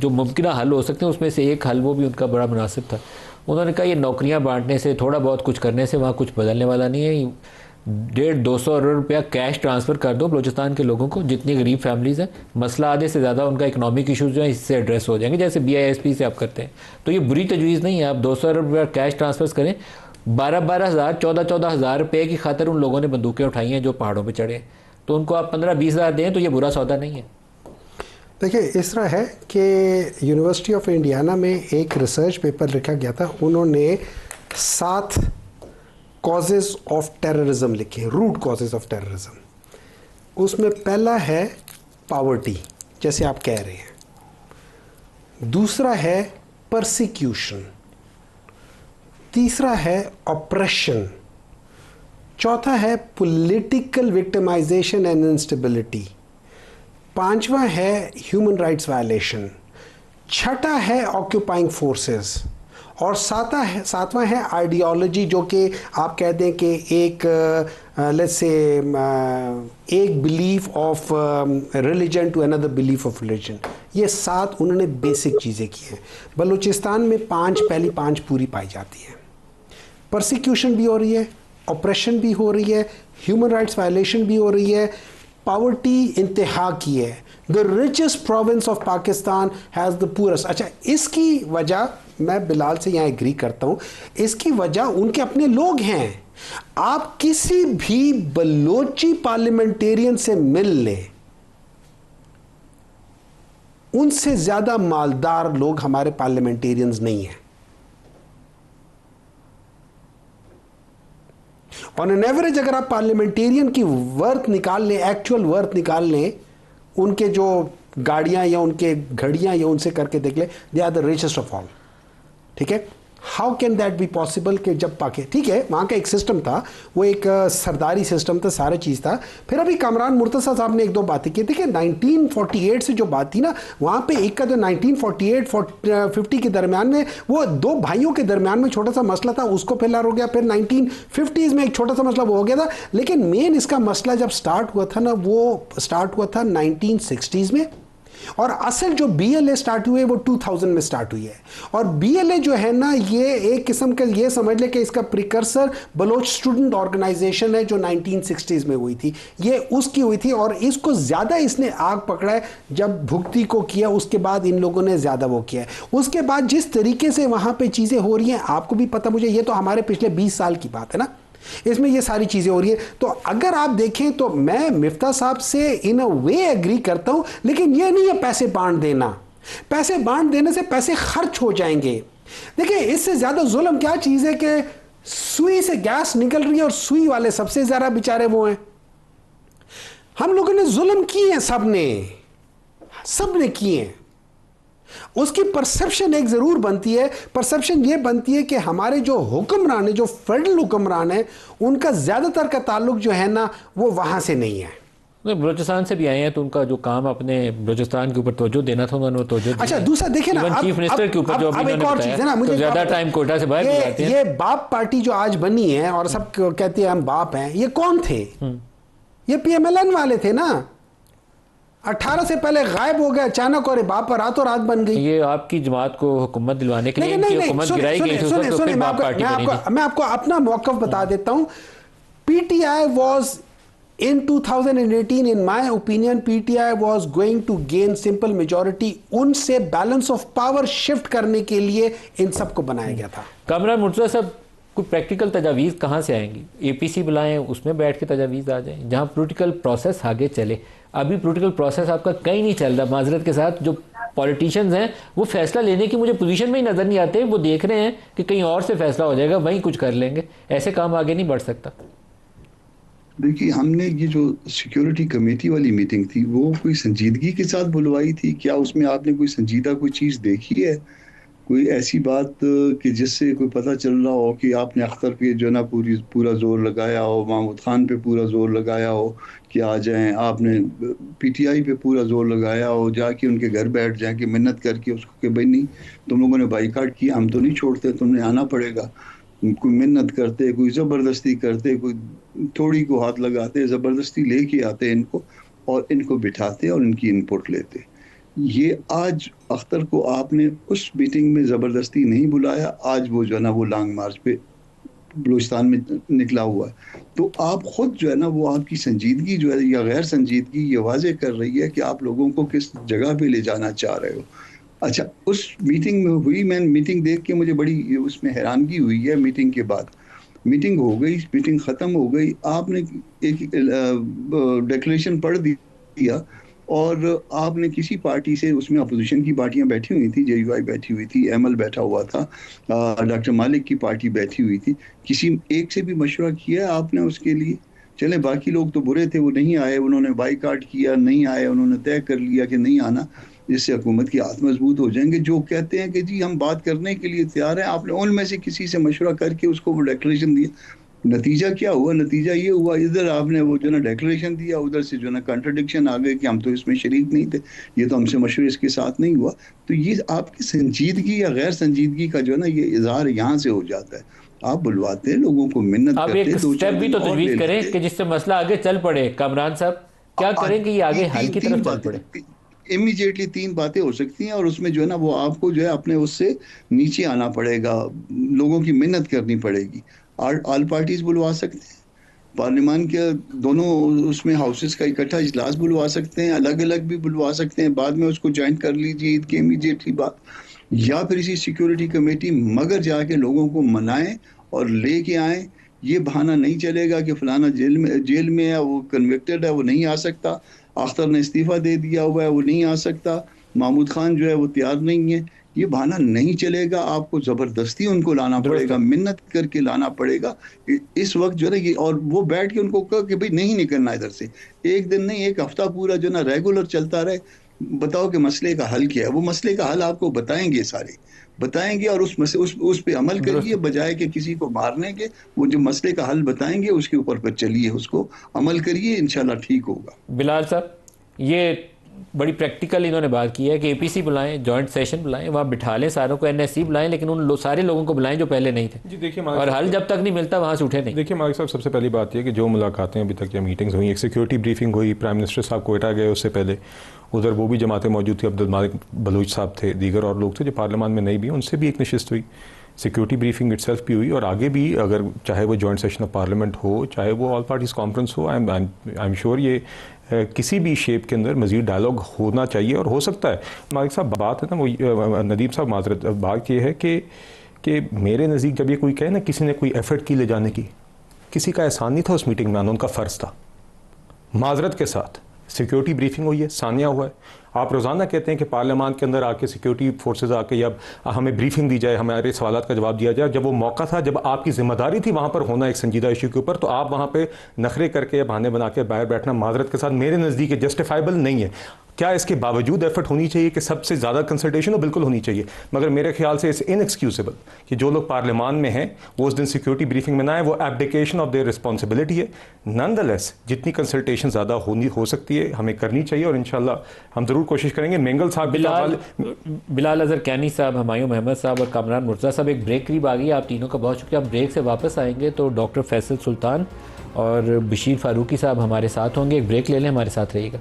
जो मुमकिन हल हो सकते हैं उसमें से एक हल वो भी उनका बड़ा मुनासिब था। उन्होंने कहा ये नौकरियां बांटने से, थोड़ा बहुत कुछ करने से वहाँ कुछ बदलने वाला नहीं है। 150-200 अरब रुपया कैश ट्रांसफ़र कर दो बलूचिस्तान के लोगों को, जितनी गरीब फैमिलीज़ हैं, मसला आधे से ज़्यादा उनका इकनॉमिक इशूज़ जो है इससे एड्रेस हो जाएंगे, जैसे BISP से आप करते हैं। तो ये बुरी तजवीज़ नहीं है, आप 200 अरब रुपया कैश ट्रांसफ़र करें। 12-12 हज़ार 14-14 हज़ार रुपये की खातिर उन लोगों ने बंदूकें उठाई हैं जो पहाड़ों पर चढ़े, तो उनको आप 15-20 हज़ार दें तो ये बुरा सौदा नहीं है। देखिए इस तरह है कि यूनिवर्सिटी ऑफ इंडियाना में एक रिसर्च पेपर लिखा गया था, उन्होंने 7 कॉजेज़ ऑफ टेररिज्म लिखे, रूट कॉजेज़ ऑफ टेररिज्म। उसमें पहला है पावर्टी, जैसे आप कह रहे हैं, दूसरा है परसिक्यूशन, तीसरा है ऑपरेशन, चौथा है पॉलिटिकल विक्टिमाइजेशन एंड इंस्टेबिलिटी, पांचवा है ह्यूमन राइट्स वायलेशन, छठा है ऑक्यूपाइंग फोर्सेस और सातवां है आइडियोलॉजी, जो कि आप कहते हैं कि एक लेट्स से एक belief of religion to another belief of religion. ये 7 उन्होंने बेसिक चीज़ें की हैं। बलूचिस्तान में पहली पांच पूरी पाई जाती हैं। परसिक्यूशन भी हो रही है, ऑपरेशन भी हो रही है, ह्यूमन राइट्स वायलेशन भी हो रही है, पावर्टी इंतहा की है। The richest province of Pakistan has the poorest. अच्छा, इसकी वजह मैं बिलाल से यहाँ एग्री करता हूँ, इसकी वजह उनके अपने लोग हैं। आप किसी भी बलोची पार्लियामेंटेरियन से मिल लें, उनसे ज्यादा मालदार लोग हमारे पार्लियामेंटेरियंस नहीं हैं। ऑन एन एवरेज अगर आप पार्लियामेंटेरियन की वर्थ निकाल लें, एक्चुअल वर्थ निकाल लें, उनके जो गाड़ियां या उनके घड़ियां या उनसे करके देख लें, they are the richest of all. ठीक है, how can that be possible कि जब पाके, ठीक है वहाँ का एक सिस्टम था, वो एक सरदारी सिस्टम था, सारा चीज़ था। फिर अभी कामरान मुर्तज़ा साहब ने 1-2 बातें की। देखिए 1948 से जो बात थी ना, वहाँ पे एक का जो 1948-50 के दरमियान में वो 2 भाइयों के दरमियान में छोटा सा मसला था, उसको फिर हो गया। फिर 1950s में एक छोटा सा मसला वो हो गया था। लेकिन मेन इसका मसला जब स्टार्ट हुआ था ना, वो स्टार्ट हुआ था 1960s में, और असल जो BLA स्टार्ट हुई है वो 2000 में स्टार्ट हुई है। और BLA जो है ना, ये एक किस्म का, ये समझ ले कि इसका प्रिकर्सर बलोच स्टूडेंट ऑर्गेनाइजेशन है जो 1960s में हुई थी, ये उसकी हुई थी। और इसको ज़्यादा इसने आग पकड़ा है जब भुगती को किया, उसके बाद इन लोगों ने ज़्यादा वो किया है। उसके बाद जिस तरीके से वहाँ पे चीज़ें हो रही हैं, आपको भी पता, मुझे ये तो हमारे पिछले 20 साल की बात है ना, इसमें ये सारी चीजें हो रही है। तो अगर आप देखें तो मैं मिफ्ता साहब से इन अ वे एग्री करता हूं, लेकिन ये नहीं है पैसे बांट देना। पैसे बांट देने से पैसे खर्च हो जाएंगे। देखिए इससे ज्यादा जुल्म क्या चीज है कि सुई से गैस निकल रही है और सुई वाले सबसे ज्यादा बेचारे वो हैं। हम लोगों ने जुल्म किए हैं, सबने किए हैं। उसकी परसेप्शन एक जरूर बनती है, परसेप्शन ये बनती है कि हमारे जो हुक्मरान है, जो फेडरल हुक्मरान है, उनका ज्यादातर का ताल्लुक जो है ना वो वहां से नहीं है। बलूचिस्तान से भी आए हैं, तो उनका जो काम अपने बलूचिस्तान के ऊपर तवज्जो देना था, उन्होंने तवज्जो दी। अच्छा, दूसरा देखिए ना, चीफ मिनिस्टर के ऊपर जो अब एक और चीज है ना, मुझे ज्यादा टाइम कोटा से बाहर जाते हैं। ये बाप पार्टी जो आज बनी है और सब कहते हैं हम बाप हैं, ये कौन थे? ये PMLN वाले थे ना। 18 से पहले गायब हो गया अचानक और बाप पर रातों रात बन गई। ये आपकी जमात को हुकूमत दिलवाने के लिए इनकी हुकूमत गिराई गई थी, तो फिर बाप पार्टी बनी थी। मैं आपको अपना मौक़िफ़ बता देता हूं। PTI was in 2018, in my opinion, PTI was going to gain simple majority। उनसे बैलेंस ऑफ पावर शिफ्ट करने के लिए इन सबको बनाया गया था। कामरान मुर्तज़ा साहब, कोई प्रैक्टिकल तजावीज़ कहाँ से आएंगी? APC बुलाएं, उसमें बैठ के तजावीज़ आ जाए, जहाँ पोलिटिकल प्रोसेस आगे चले। अभी पोलिटिकल प्रोसेस आपका कहीं नहीं चल रहा। माजरत के साथ जो पॉलिटिशियंस हैं वो फैसला लेने की मुझे पोजीशन में ही नज़र नहीं आते। वो देख रहे हैं कि कहीं और से फैसला हो जाएगा, वहीं कुछ कर लेंगे। ऐसे काम आगे नहीं बढ़ सकता। देखिए, हमने ये जो सिक्योरिटी कमेटी वाली मीटिंग थी वो कोई संजीदगी के साथ बुलवाई थी क्या? उसमें आपने कोई संजीदा कोई चीज़ देखी है? कोई ऐसी बात कि जिससे कोई पता चल रहा हो कि आपने अख्तर पे जो ना पूरा जोर लगाया हो, महमूद खान पे पूरा जोर लगाया हो कि आ जाएं, आपने PTI पे पूरा जोर लगाया हो, जाके उनके घर बैठ जाए कि मिन्नत करके उसको कि भाई नहीं, तुम लोगों ने बाईकाट किया, हम तो नहीं छोड़ते, तुमने आना पड़ेगा। कोई मिन्नत करते, कोई ज़बरदस्ती करते, कोई थोड़ी को हाथ लगाते, ज़बरदस्ती लेके आते इनको और इनको बिठाते और इनकी इनपुट लेते। ये आज अख्तर को आपने उस मीटिंग में ज़बरदस्ती नहीं बुलाया, आज वो जो है ना वो लॉन्ग मार्च पे बलूचिस्तान में निकला हुआ है। तो आप ख़ुद जो है ना वो आपकी संजीदगी जो है या गैर संजीदगी ये वाज़े कर रही है कि आप लोगों को किस जगह पे ले जाना चाह रहे हो। अच्छा, उस मीटिंग में हुई, मैं मीटिंग देख के मुझे बड़ी उसमें हैरानगी हुई है। मीटिंग के बाद मीटिंग हो गई, मीटिंग ख़त्म हो गई, आपने एक डिक्लेरेशन पढ़ दिया और आपने किसी पार्टी से, उसमें अपोजिशन की पार्टियां बैठी हुई थी, JUI बैठी हुई थी, ML बैठा हुआ था, डॉक्टर मालिक की पार्टी बैठी हुई थी, किसी एक से भी मशवरा किया आपने उसके लिए? चले बाकी लोग तो बुरे थे, वो नहीं आए, उन्होंने बाईकाट किया, नहीं आए, उन्होंने तय कर लिया कि नहीं आना। जिससे हुकूमत की हाथ मजबूत हो जाएंगे। जो कहते हैं कि जी हम बात करने के लिए तैयार हैं, आपने उनमें से किसी से मशवरा करके उसको वो डिक्लेरेशन दिया, नतीजा क्या हुआ? नतीजा ये हुआ, इधर आपने वो जो ना डिक्लेरेशन दिया, उधर से जो ना कंट्रडिक्शन आ गए कि हम तो इसमें शरीक नहीं थे, ये तो हमसे मशवरे इसके साथ नहीं हुआ। तो ये आपकी संजीदगी या गैर संजीदगी का जो ना ये इजहार यहाँ से हो जाता है। आप बुलवाते हैं लोगों को, मिन्नत आप करते एक हैं, दो स्टेप चार भी दिन तो और ले तजवीज़ करें लेते कि जिससे मसला आगे चल पड़े। कामरान साहब क्या करें कि ये आगे हल की तरफ चल पड़े? इमीडिएटली 3 बातें हो सकती हैं, और उसमें जो है ना वो आपको जो है अपने उससे नीचे आना पड़ेगा, लोगों की मिन्नत करनी पड़ेगी। ऑल पार्टीज बुलवा सकते हैं, पार्लियामान के दोनों उसमें हाउसेस का इकट्ठा इजलास बुलवा सकते हैं, अलग अलग भी बुलवा सकते हैं, बाद में उसको ज्वाइन कर लीजिए ईद के इमीडिएटली बाद, या फिर इसी सिक्योरिटी कमेटी, मगर जाके लोगों को मनाएं और लेके आए। ये बहाना नहीं चलेगा कि फलाना जेल में है, वो कन्विक्टेड है, वो नहीं आ सकता, अख्तर ने इस्तीफा दे दिया हुआ है, वो नहीं आ सकता, महमूद खान जो है वो तैयार नहीं है। ये बहाना नहीं चलेगा, आपको ज़बरदस्ती उनको लाना पड़ेगा, मिन्नत करके लाना पड़ेगा इस वक्त जो है ये। और वो बैठ के उनको कहा कि भाई नहीं निकलना इधर से, एक दिन नहीं, एक हफ्ता पूरा जो ना रेगुलर चलता रहे, बताओ कि मसले का हल क्या है। वो मसले का हल आपको बताएंगे, सारे बताएंगे, और उस पे अमल करिए, बजाय कि किसी को मारने के। वो जो मसले का हल बताएंगे उसके ऊपर पर चलिए, उसको अमल करिए, इंशाल्लाह ठीक होगा। बिलाल साहब, ये बड़ी प्रैक्टिकल इन्होंने बात की है कि एपीसी बुलाएं, जॉइंट सेशन बुलाएं, वहाँ बिठा लें सारों को, एनएससी बुलाएं, लेकिन सारे लोगों को बुलाएं जो पहले नहीं थे। जी देखिए, और हल जब तक नहीं मिलता वहाँ से उठे नहीं। देखिए मालिक साहब, सबसे पहली बात यह कि जो मुलाकातें अभी तक या मीटिंग्स हुई, एक सिक्योरिटी ब्रीफिंग हुई, प्राइम मिनिस्टर साहब कोयटा गए, उससे पहले उधर वो भी जमातें मौजूद थी, अब्दुल मालिक बलूच साहब थे, दीगर और लोग थे जो पार्लियामान में नहीं भी, उनसे भी एक नशिस्त हुई, सिक्योरिटी ब्रीफिंग इटसेल्फ भी हुई, और आगे भी अगर चाहे वो जॉइंट सेशन ऑफ पार्लियामेंट हो, चाहे वो ऑल पार्टीज कॉन्फ्रेंस हो, आई एम श्योर ये किसी भी शेप के अंदर मज़ीद डायलॉग होना चाहिए और हो सकता है। मालिक साहब, बात है ना वो नदीम साहब माजरत, बात ये है कि मेरे नज़दीक जब ये कोई कहे ना किसी ने कोई एफर्ट की ले जाने की, किसी का एहसान नहीं था उस मीटिंग में आना, उनका फ़र्ज़ था। माजरत के साथ सिक्योरिटी ब्रीफिंग हुई है, सानिया हुआ है। आप रोज़ाना कहते हैं कि पार्लियामान के अंदर आके सिक्योरिटी फोर्सेज आके या हमें ब्रीफिंग दी जाए, हमारे सवालात का जवाब दिया जाए। जब वो मौका था, जब आपकी जिम्मेदारी थी वहाँ पर होना एक संजीदा इशू के ऊपर, तो आप वहाँ पे नखरे करके या बहाने बना के बाहर बैठना माजरत के साथ मेरे नज़दीक जस्टिफाइबल नहीं है। क्या इसके बावजूद एफर्ट होनी चाहिए कि सबसे ज़्यादा कंसल्टेशन हो? बिल्कुल होनी चाहिए, मगर मेरे ख्याल से इट्स इनएक्सक्यूजेबल कि जो लोग पार्लियामान में हैं वो उस दिन सिक्योरिटी ब्रीफिंग में ना आए, वो एब्डिकेशन ऑफ देयर रिस्पॉन्सिबिलिटी है। नॉनदलेस जितनी कंसल्टेशन ज़्यादा हो सकती है हमें करनी चाहिए, और इंशाल्लाह हम ज़रूर कोशिश करेंगे। मेंगल साहब, बिलाल अजहर कैनी साहब, हुमायूं अहमद साहब और कामरान मुर्तज़ा साहब, एक ब्रेक करीब आ गई। आप तीनों का बहुत शुक्रिया। ब्रेक से वापस आएंगे तो डॉक्टर फैसल सुल्तान और बशीर फारूकी साहब हमारे साथ होंगे। एक ब्रेक ले लें, हमारे साथ रहिएगा।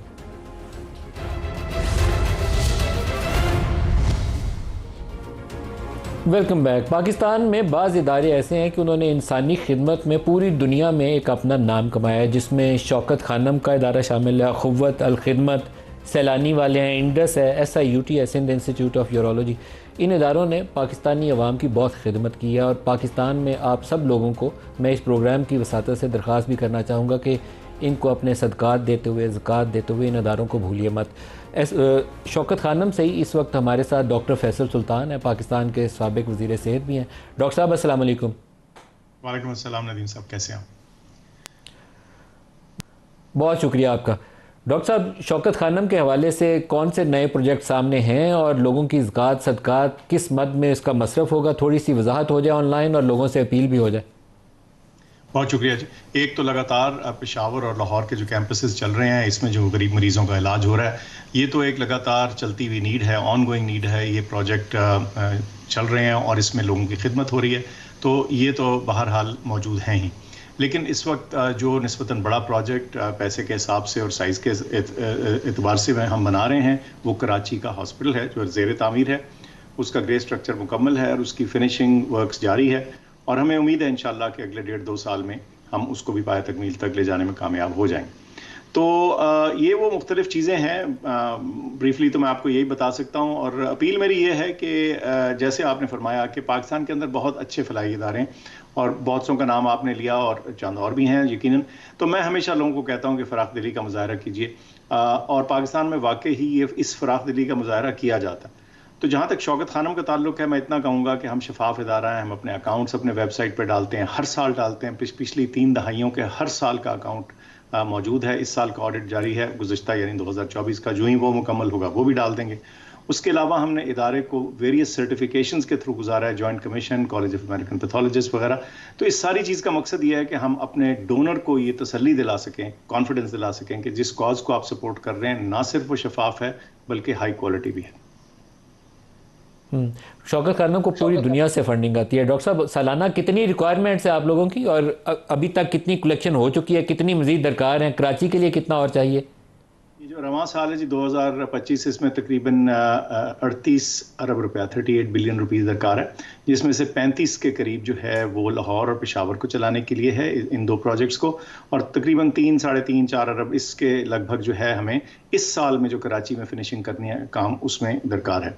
Welcome back. पाकिस्तान में बाज़ इदारे ऐसे हैं कि उन्होंने इंसानी खिदमत में पूरी दुनिया में एक अपना नाम कमाया है, जिसमें शौकत खानम का इदारा शामिल है, अखुव्वत, अल खिदमत, सैलानी वाले हैं, इंडस है, SIUT है, सिंध इंस्टीट्यूट ऑफ यूरोलॉजी। इन इदारों ने पाकिस्तानी अवाम की बहुत खिदमत की है, और पाकिस्तान में आप सब लोगों को मैं इस प्रोग्राम की वसातत से दरख्वास्त भी करना चाहूँगा कि इनको अपने सदक़ात देते हुए, ज़कात देते हुए इन इदारों को भूलिए मत। शौकत खानम से ही इस वक्त हमारे साथ डॉक्टर फैसल सुल्तान है, पाकिस्तान के साबिक़ वज़ीर सेहत भी हैं। डॉक्टर साहब अस्सलाम वालेकुम। वालेकुम अस्सलाम नदीम साहब, कैसे हैं आप? बहुत शुक्रिया आपका। डॉक्टर साहब, शौकत खानम के हवाले से कौन से नए प्रोजेक्ट सामने हैं और लोगों की ज़कात सदक़ात किस मद में इसका मसरफ़ होगा? थोड़ी सी वजाहत हो जाए ऑनलाइन और लोगों से अपील भी हो जाए। बहुत शुक्रिया जी। एक तो लगातार पेशावर और लाहौर के जो कैंपसेस चल रहे हैं, इसमें जो गरीब मरीज़ों का इलाज हो रहा है, ये तो एक लगातार चलती हुई नीड है, ऑन गोइंग नीड है। ये प्रोजेक्ट चल रहे हैं और इसमें लोगों की खिदमत हो रही है, तो ये तो बहरहाल मौजूद हैं ही। लेकिन इस वक्त जो निस्बतन बड़ा प्रोजेक्ट पैसे के हिसाब से और साइज़ के एतबार से हम बना रहे हैं, वो कराची का हॉस्पिटल है जो ज़ेर तामीर है। उसका ग्रे स्ट्रक्चर मुकम्मल है और उसकी फिनिशिंग वर्क्स जारी है, और हमें उम्मीद है इंशाल्लाह कि अगले 1.5-2 साल में हम उसको भी पाया तकमील तक ले जाने में कामयाब हो जाएंगे। तो ये वो मुख्तलिफ चीज़ें हैं। ब्रीफली तो मैं आपको यही बता सकता हूँ, और अपील मेरी ये है कि जैसे आपने फरमाया कि पाकिस्तान के अंदर बहुत अच्छे फलाई इदारे हैं, और बहुत सौ का नाम आपने लिया और चंद और भी हैं यकीनन। तो मैं हमेशा लोगों को कहता हूँ कि फ़राख दिली का मुजाहरा कीजिए, और पाकिस्तान में वाकई ही ये इस फ़राख दिली का मुजाहरा किया जाता है। तो जहाँ तक शौकत खानम का ताल्लुक है, मैं इतना कहूँगा कि हम शफाफ इदारा हैं, हम अपने अकाउंट्स अपने वेबसाइट पर डालते हैं, हर साल डालते हैं। पिछली 3 दहाइयों के हर साल का अकाउंट मौजूद है। इस साल का ऑडिट जारी है, गुज़िश्ता यानी 2024 का, जो ही वो मुकम्मल होगा वो भी डाल देंगे। उसके अलावा हमने इदारे को वेरियस सर्टिफिकेशंस के थ्रू गुजारा है, joint commission, college of American pathologist वगैरह। तो इस सारी चीज़ का मकसद ये है कि हम अपने डोनर को ये तसल्ली दिला सकें, कॉन्फिडेंस दिला सकें कि जिस कॉज को आप सपोर्ट कर रहे हैं ना सिर्फ वो शफाफ है बल्कि हाई क्वालिटी भी है। शौकत खानों को पूरी दुनिया से फंडिंग आती है। डॉक्टर साहब, सालाना कितनी रिक्वायरमेंट्स है आप लोगों की, और अभी तक कितनी कलेक्शन हो चुकी है, कितनी मजीद दरकार है, कराची के लिए कितना और चाहिए? ये जो रवां साल है जी 2025, इसमें तकरीबन 38 अरब रुपया 38 बिलियन रुपीस दरकार है, जिसमें से 35 के करीब जो है वो लाहौर और पेशावर को चलाने के लिए है, इन दो प्रोजेक्ट्स को, और तकरीबन 3, साढ़े 3, 4 अरब इसके लगभग जो है हमें इस साल में जो कराची में फिनिशिंग करनी है काम, उसमें दरकार है।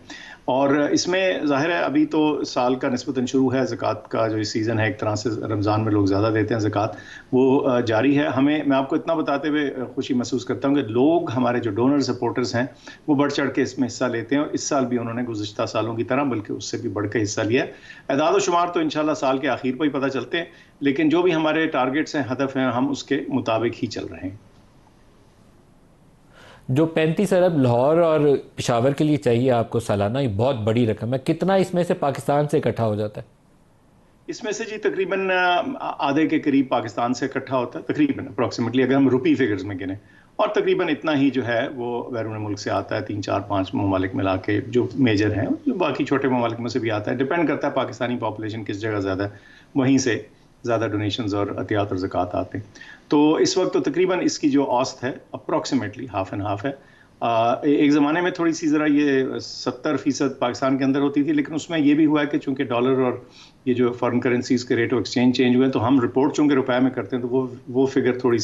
और इसमें ज़ाहिर है अभी तो साल का निस्बतन शुरू है, ज़कात का जो सीज़न है, एक तरह से रमज़ान में लोग ज़्यादा देते हैं ज़कात, वो जारी है। मैं आपको इतना बताते हुए खुशी महसूस करता हूँ कि लोग, हमारे जो डोनर सपोर्टर्स हैं, वो बढ़ चढ़ के इसमें हिस्सा लेते हैं, और इस साल भी उन्होंने गुज़िश्ता सालों की तरह बल्कि उससे भी बढ़ के हिस्सा लिया है। एदाद व शुमार तो इंशाल्लाह साल के आखिर पर ही पता चलते हैं, लेकिन जो भी हमारे टारगेट्स हैं, हदफ हैं, हम उसके मुताबिक ही चल रहे हैं। जो 35 अरब लाहौर और पेशावर के लिए चाहिए आपको सालाना, ये बहुत बड़ी रकम है। कितना इसमें से पाकिस्तान से इकट्ठा हो जाता है? इसमें से जी तकरीबन आधे के करीब पाकिस्तान से इकट्ठा होता है, तकरीबन अप्रॉक्सीमेटली अगर हम रुपी फिगर्स में गिने, और तकरीबन इतना ही जो है वो बैरून मुल्क से आता है, 3, 4, 5 ममालिक मिला के जो मेजर हैं, जो बाकी छोटे ममालिक में से भी आता है। डिपेंड करता है पाकिस्तानी पॉपुलेशन किस जगह ज़्यादा है, वहीं से ज़्यादा डोनेशंस और अतियात और ज़कात आते हैं। तो इस वक्त तो तकरीबन इसकी जो औसत है अप्रॉक्सीमेटली हाफ एंड हाफ है। एक ज़माने में थोड़ी सी ज़रा ये 70% पाकिस्तान के अंदर होती थी, लेकिन उसमें ये भी हुआ है कि चूँकि डॉलर और ये जो फॉरेन करेंसीज़ के रेट ऑफ एक्सचेंज चेंज हुए हैं, तो हम रिपोर्ट चूँकि रुपए में करते हैं, तो वो फिगर थोड़ी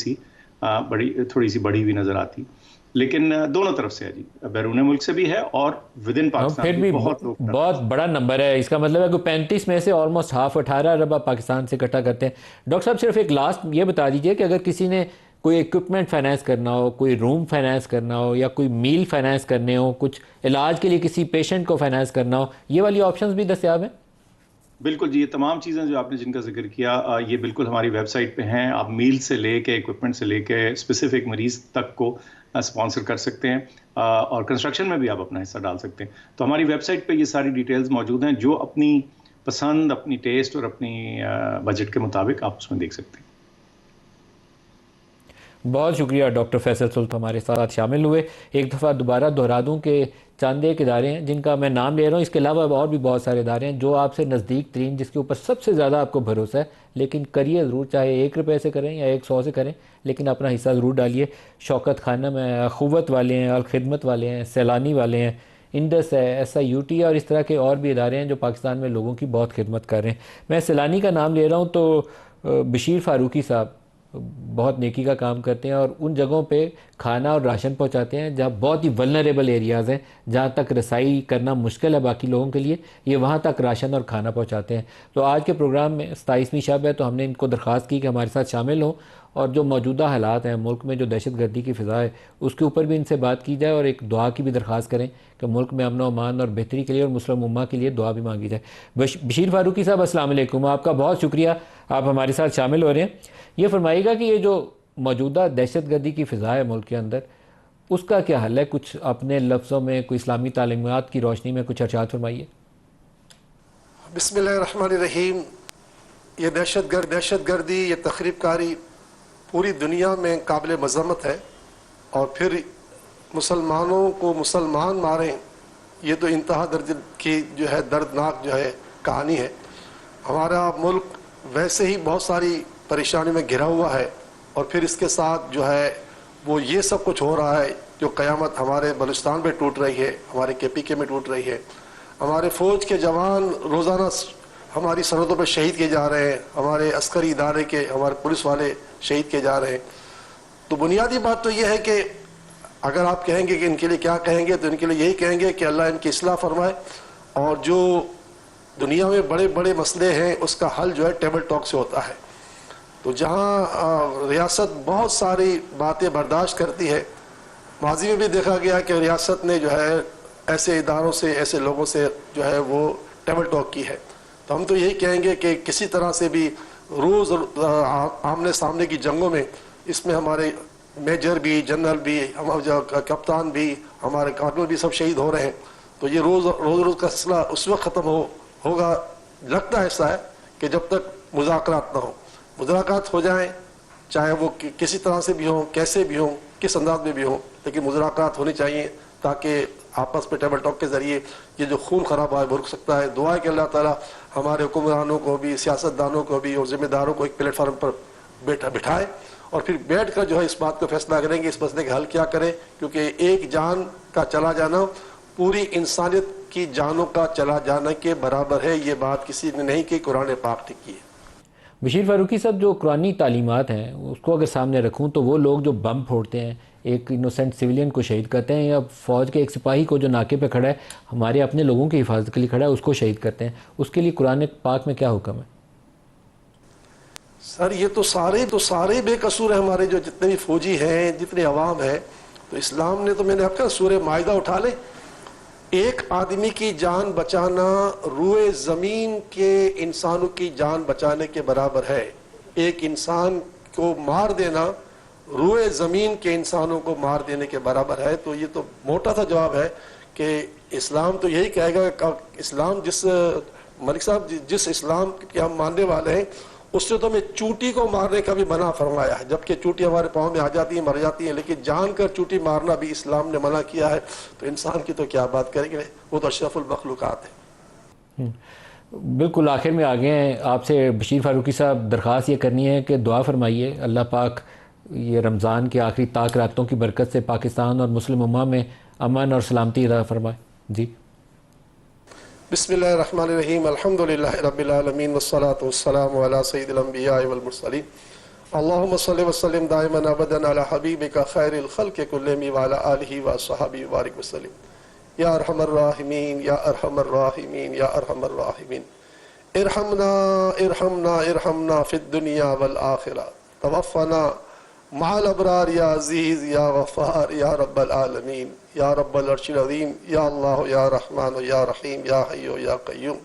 सी बढ़ी हुई नज़र आती। लेकिन दोनों तरफ से है जी, बैरून मुल्क से भी है और विद इन पाकिस्तान फिर भी बहुत बड़ा नंबर है। इसका मतलब है कि 35 में से ऑलमोस्ट हाफ 18 अरब आप पाकिस्तान से इकट्ठा करते हैं। डॉक्टर साहब, सिर्फ एक लास्ट ये बता दीजिए कि अगर किसी ने कोई इक्विपमेंट फाइनेंस करना हो, कोई रूम फाइनेंस करना हो, या कोई मील फाइनेंस करने हो, कुछ इलाज के लिए किसी पेशेंट को फाइनेंस करना हो, ये वाली ऑप्शंस भी दस्तयाब हैं? बिल्कुल जी, ये तमाम चीज़ें जो आपने जिनका जिक्र किया, ये बिल्कुल हमारी वेबसाइट पे हैं। आप मील से लेके, इक्विपमेंट से लेके, स्पेसिफिक मरीज़ तक को स्पॉन्सर कर सकते हैं, और कंस्ट्रक्शन में भी आप अपना हिस्सा डाल सकते हैं। तो हमारी वेबसाइट पे ये सारी डिटेल्स मौजूद हैं, जो अपनी पसंद, अपनी टेस्ट और अपनी बजट के मुताबिक आप उसमें देख सकते हैं। बहुत शुक्रिया डॉक्टर फैसल सुल्तान हमारे साथ शामिल हुए। एक दफ़ा दोबारा दोहरा दूँ कि चंद एक इदारे हैं जिनका मैं नाम ले रहा हूँ, इसके अलावा और भी बहुत सारे इदारे हैं जो आपसे नज़दीक तरीन, जिसके ऊपर सबसे ज़्यादा आपको भरोसा है, लेकिन करिए ज़रूर, चाहे 1 रुपये से करें या 100 से करें, लेकिन अपना हिस्सा ज़रूर डालिए। शौकत खानम है, अखुवत वाले हैं, अल खिदमत वाले हैं, सैलानी वाले हैं, इंडस है, SIUT है, और इस तरह के और भी इदारे हैं जो पाकिस्तान में लोगों की बहुत खिदमत कर रहे हैं। मैं सैलानी का नाम ले रहा हूँ तो बशीर फ़ारूकी साहब बहुत नेकी का काम करते हैं, और उन जगहों पे खाना और राशन पहुंचाते हैं जहां बहुत ही वल्नरेबल एरियाज़ हैं, जहां तक रसाई करना मुश्किल है बाकी लोगों के लिए, ये वहां तक राशन और खाना पहुंचाते हैं। तो आज के प्रोग्राम में 27वीं शब है, तो हमने इनको दरख्वास्त की कि हमारे साथ शामिल हों, और जो मौजूदा हालात हैं मुल्क में, जो दहशत गर्दी की फ़िज़ा है, उसके ऊपर भी इनसे बात की जाए, और एक दुआ की भी दरख्वास्त करें कि मुल्क में अमन व अमान और बेहतरी के लिए और मुस्लिम उम्मा के लिए दुआ भी मांगी जाए। बशीर फ़ारूकी साहब, अस्सलाम वालेकुम, आपका बहुत शुक्रिया, आप हमारे साथ शामिल हो रहे हैं। ये फरमाइएगा कि ये जो मौजूदा दहशत गर्दी की फ़िज़ा है मुल्क के अंदर, उसका क्या हल है? कुछ अपने लफ्ज़ों में, कोई इस्लामी तालीमात की रोशनी में कुछ अर्शाद फरमाइए। बिस्मिल्लाहिर्रहमानिर्रहीम। ये दहशत गर्दी, ये तखरीबकारी पूरी दुनिया में काबिल मज़म्मत है, और फिर मुसलमानों को मुसलमान मारें, ये तो इंतहा दर्जे की जो है दर्दनाक जो है कहानी है। हमारा मुल्क वैसे ही बहुत सारी परेशानी में घिरा हुआ है, और फिर इसके साथ जो है वो ये सब कुछ हो रहा है, जो क़यामत हमारे बलूचिस्तान में टूट रही है, हमारे KPK में टूट रही है। हमारे फ़ौज के जवान रोज़ाना हमारी सरहदों पर शहीद किए जा रहे हैं, हमारे अस्करी इदारे के, हमारे पुलिस वाले शहीद किए जा रहे हैं। तो बुनियादी बात तो ये है कि अगर आप कहेंगे कि इनके लिए क्या कहेंगे, तो इनके लिए यही कहेंगे कि अल्लाह इनकी इस्लाह फरमाए, और जो दुनिया में बड़े बड़े मसले हैं उसका हल जो है टेबल टॉक से होता है। तो जहाँ रियासत बहुत सारी बातें बर्दाश्त करती है, माजी में भी देखा गया कि रियासत ने जो है ऐसे इदारों से, ऐसे लोगों से जो है वो टेबल टॉक की है। तो हम तो यही कहेंगे कि किसी तरह से भी रोज़ आमने सामने की जंगों में इसमें हमारे मेजर भी, जनरल भी, हमारे जो कप्तान भी, हमारे कर्नल भी सब शहीद हो रहे हैं। तो ये रोज़ का सिलसिला उस वक्त ख़त्म होगा, लगता ऐसा है कि जब तक मुज़ाकरात ना हो। मुज़ाकरात हो जाएं, चाहे वो किसी तरह से भी हो, कैसे भी हो, किस अंदाज में भी हो, लेकिन मुज़ाकरात होनी चाहिए ताकि आपस में टेबल टॉक के ज़रिए ये जो खून खराब है वो रुक सकता है। दुआ है कि अल्लाह ताला हमारे हुक्मरानों को भी, सियासतदानों को भी और ज़िम्मेदारों को एक प्लेटफार्म पर बिठाए और फिर बैठ कर जो है इस बात को फैसला करेंगे इस मसले का हल क्या करें, क्योंकि एक जान का चला जाना पूरी इंसानियत की जानों का चला जाने के बराबर है। ये बात किसी ने नहीं की, कुरान पाक ने की है। बशीर फारूकी साहब, जो कुरानी तालीमात हैं उसको अगर सामने रखूं तो वो लोग जो बम फोड़ते हैं, एक इनोसेंट सिविलियन को शहीद करते हैं, या फ़ौज के एक सिपाही को जो नाके पे खड़ा है हमारे अपने लोगों की हिफाजत के लिए खड़ा है उसको शहीद करते हैं, उसके लिए कुरान पाक में क्या हुक्म है? सर ये तो सारे बेकसूर हैं हमारे, जो जितने भी फौजी हैं, जितने अवाम हैं। तो इस्लाम ने तो, मैंने आपका सूरह माइदा उठा ले, एक आदमी की जान बचाना रूए ज़मीन के इंसानों की जान बचाने के बराबर है। एक इंसान को मार देना रूए ज़मीन के इंसानों को मार देने के बराबर है। तो ये तो मोटा सा जवाब है कि इस्लाम तो यही कहेगा। इस्लाम जिस मलिक साहब जिस इस्लाम के हम मानने वाले हैं उसने तो हमें चूंटी को मारने का भी मना फरमाया है, जबकि चूंटी हमारे पाँव में आ जाती है, मर जाती है, लेकिन जानकर चूंटी मारना भी इस्लाम ने मना किया है। तो इंसान की तो क्या बात करेंगे, वो तो अशरफुल मखलूकात है। बिल्कुल आखिर में आ गए हैं। आपसे बशीर फारूकी साहब दरख्वास्त ये करनी है कि दुआ फरमाइए अल्लाह पाक ये रमज़ान के आखिरी ताक रातों की बरकत से पाकिस्तान और मुस्लिम उम्मा में अमन और सलामती अता फरमाए। जी बिस्मिल्लाहिर्रहमानिर्रहीम, अल्हम्दुलिल्लाहि रब्बिल आलमीन वस्सलातु वस्सलामु अला सय्यिदिल अंबिया वल मुरसलीन, अल्लाहुम्मा सल्लि व सल्लिम दाइमन अबदन अला हबीबिका खैरिल खल्क़ि कुल्लिहिम व अला आलिहि व अस्हाबिहि व बारिक वसल्लिम। या अरहमर राहिमीन, या अरहमर राहिमीन, या अरहमर राहिमीन, इरहमना इरहमना इरहमना फिद दुनिया वल आखिरा, तवफ़्फ़ना माल अबरार, या अज़ीज़ या गफ़ार या रब्बल आलमीन, या रब्बल अर्शिल अज़ीम, या अल्लाह या रहमान या रहीम, या हय्यु या क़य्यूम।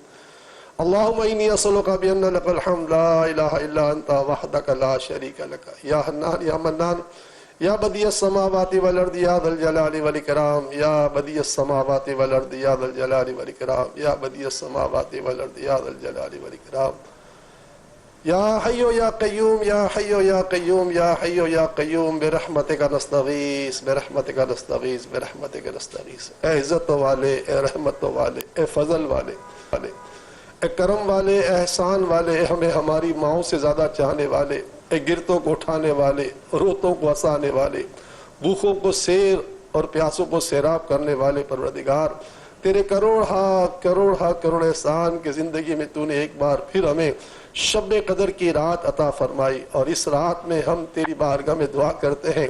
अल्लाहुम्मा इन्नी असअलुका बिअन्ना लकल हम्द ला इलाहा इल्ला अंता वहदका ला शरीका लक, या हन्नान या मन्नान, या बदियस समावाति वल अर्दि या ज़ल जलाली वल इकराम, या बदियस समावाति वल अर्दि या ज़ल जलाली वल इकराम, या बदियस समावाति वल अर्दि या ज़ल जलाली वल इकराम, या हय्यो या क़य्यूम, या हय्यो या क़य्यूम, या हय्यो या क़य्यूम, बिरहमतिका नस्तगीस, बिरहमतिका नस्तगीस, बिरहमतिका नस्तगीस। ए इज़्ज़त वाले, ए रहमत वाले, ए फजल वाले, ए करम वाले, ए एहसान वाले, ए हमें हमारी माओं से ज़्यादा चाहने वाले, ए गिरतों को उठाने वाले, रोतों को हंसाने वाले, भूखों को सैर और प्यासों को सैराब करने वाले परवरदिगार, तेरे करोड़ एहसान की ज़िंदगी में तूने एक बार फिर हमें शब कदर की रात अता फरमाई। और इस रात में हम तेरी बारगाह में दुआ करते हैं।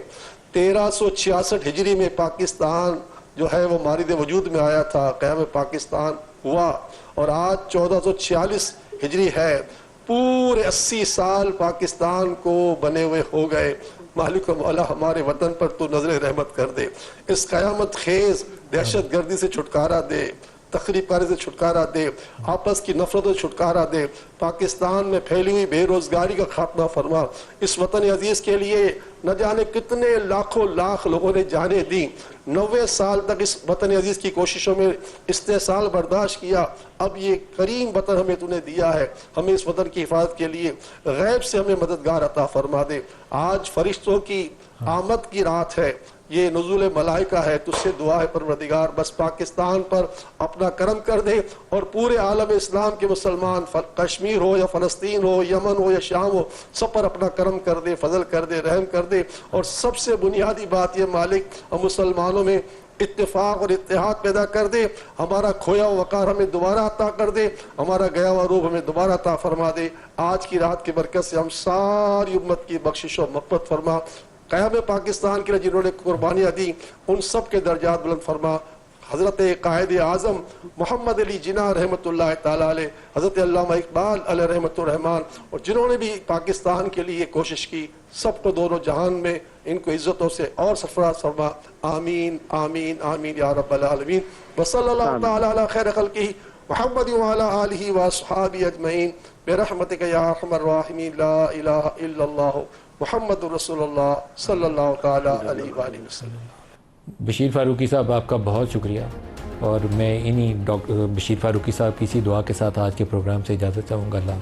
1366 हिजरी में पाकिस्तान जो है वो मारिद वजूद में आया था, क़याम पाकिस्तान हुआ, और आज 1446 हिजरी है। पूरे 80 साल पाकिस्तान को बने हुए हो गए। मालिक मौला हमारे वतन पर तू नजर रहमत कर दे, इस क़यामत खेज दहशत गर्दी से छुटकारा दे, तखरीब कारी से छुटकारा दे, आपस की नफरतों से छुटकारा दे, पाकिस्तान में फैली हुई बेरोजगारी का खात्मा फरमा। इस वतन अजीज़ के लिए न जाने कितने लाखों लाख लोगों ने जाने दी। 90 साल तक इस वतन अजीज़ की कोशिशों में इस्तेसाल बर्दाश्त किया। अब ये करीम वतन हमें तूने दिया है, हमें इस वतन की हिफाजत के लिए गैब से हमें मददगार अता फरमा दे। आज फरिश्तों की आमद की रात है, ये नुज़ूल मलाइका है, तुझसे दुआ है परवरदिगार बस पाकिस्तान पर अपना करम कर दे और पूरे आलम इस्लाम के मुसलमान, कश्मीर हो या फ़लस्तीन हो, यमन हो या शाम हो, सब पर अपना करम कर दे, फजल कर दे, रहम कर दे। और सबसे बुनियादी बात ये मालिक, हम मुसलमानों में इत्तेफाक और इत्तेहाद पैदा कर दे, हमारा खोया हुआ वक़ार हमें दोबारा अता कर दे, हमारा गया हुआ रूह हमें दोबारा अता फरमा दे। आज की रात की बरकत से हम सारी उम्मत की बख्शिश और मग़फ़िरत फरमा। क़याम पाकिस्तान के लिए जिन्होंने कुर्बानियाँ दी उन सब के दर्जात बुलंद फरमा। हज़रत कायद आज़म मोहम्मद अली जिन्ना रहमतुल्लाह ताला अलैह, हज़रत अल्लामा इकबाल अलैह रहमतुर रहमान, और जिन्होंने भी पाकिस्तान के लिए कोशिश की, सबको दोनों जहान में इनको इज़्ज़तों से और सरफराज फरमा। आमीन आमीन आमीन या रब्बल आलमीन। व सल्लल्लाहु तआला अला खैर खल्क़िही मुहम्मद व अला आलिहि व अस्हाबी अजमईन बिरहमतिका या अरहमर राहिमीन ला इलाहा इल्लल्लाह मुहम्मदुर रसूलुल्लाह सल्लल्लाहु तआला अलैहि वसल्लम। बशीर फ़ारूकी साहब, आपका बहुत शुक्रिया, और मैं इन्हीं डॉक्टर बशीर फ़ारूकी साहब की इसी दुआ के साथ आज के प्रोग्राम से इजाज़त चाहूँगा। अल्लाह।